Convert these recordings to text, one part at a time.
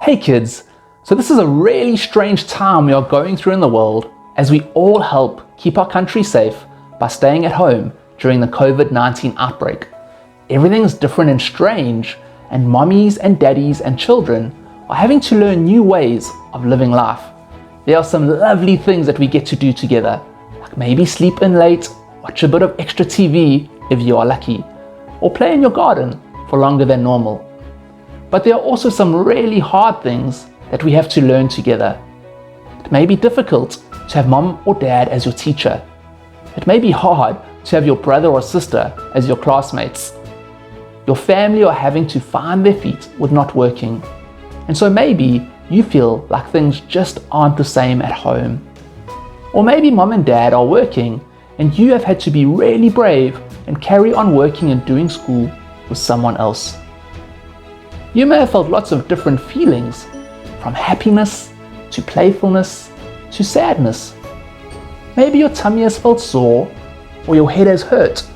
Hey kids, so this is a really strange time we are going through in the world as we all help keep our country safe by staying at home during the COVID-19 outbreak. Everything's different and strange, and mommies and daddies and children are having to learn new ways of living life. There are some lovely things that we get to do together, like maybe sleep in late, watch a bit of extra TV if you are lucky, or play in your garden for longer than normal. But there are also some really hard things that we have to learn together. It may be difficult to have mom or dad as your teacher. It may be hard to have your brother or sister as your classmates. Your family are having to find their feet with not working. And so maybe you feel like things just aren't the same at home. Or maybe mom and dad are working and you have had to be really brave and carry on working and doing school with someone else. You may have felt lots of different feelings, from happiness to playfulness to sadness. Maybe your tummy has felt sore, or your head has hurt,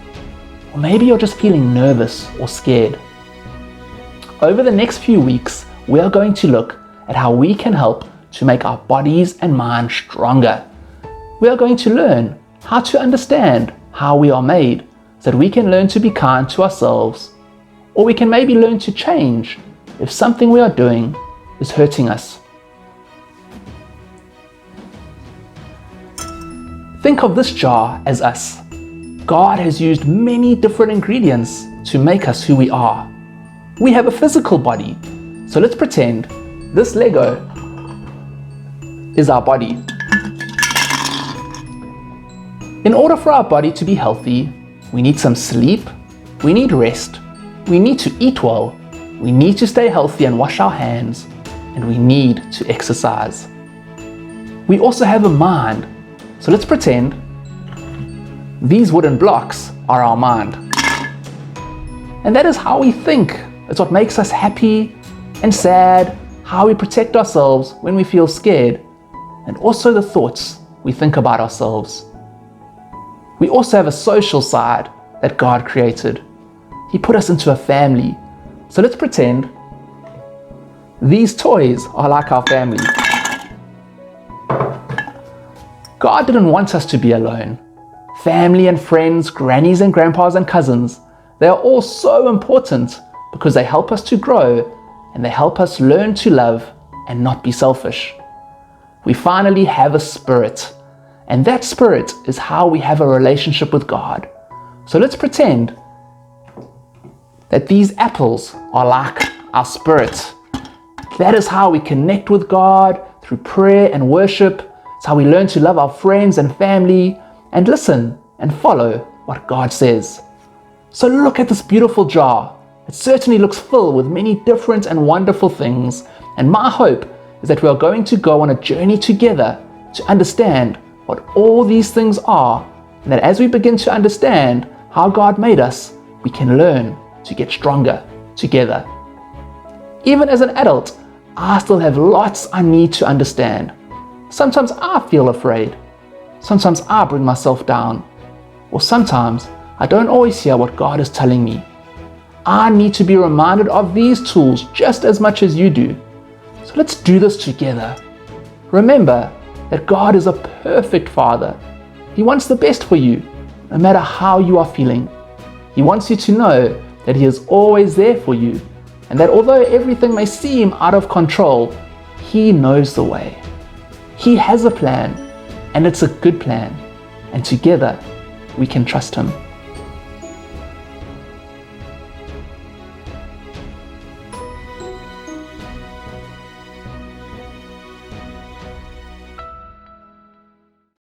or maybe you're just feeling nervous or scared. Over the next few weeks, we are going to look at how we can help to make our bodies and minds stronger. We are going to learn how to understand how we are made so that we can learn to be kind to ourselves, or we can maybe learn to change if something we are doing is hurting us. Think of this jar as us. God has used many different ingredients to make us who we are. We have a physical body, so let's pretend this Lego is our body. In order for our body to be healthy, we need some sleep, we need rest, we need to eat well, we need to stay healthy and wash our hands, and we need to exercise. We also have a mind, so let's pretend these wooden blocks are our mind. And that is how we think. It's what makes us happy and sad, how we protect ourselves when we feel scared, and also the thoughts we think about ourselves. We also have a social side that God created. He put us into a family. So let's pretend these toys are like our family. God didn't want us to be alone. Family and friends, grannies and grandpas and cousins, they are all so important because they help us to grow and they help us learn to love and not be selfish. We finally have a spirit, and that spirit is how we have a relationship with God. So let's pretend that these apples are like our spirit. That is how we connect with God through prayer and worship. It's how we learn to love our friends and family and listen and follow what God says. So look at this beautiful jar. It certainly looks full with many different and wonderful things. And my hope is that we are going to go on a journey together to understand what all these things are, and that as we begin to understand how God made us, we can learn to get stronger together. Even as an adult, I still have lots I need to understand. Sometimes I feel afraid. Sometimes I bring myself down. Or sometimes I don't always hear what God is telling me. I need to be reminded of these tools just as much as you do. So let's do this together. Remember that God is a perfect Father. He wants the best for you, no matter how you are feeling. He wants you to know that He is always there for you, and that although everything may seem out of control, He knows the way. He has a plan, and it's a good plan, and together we can trust Him.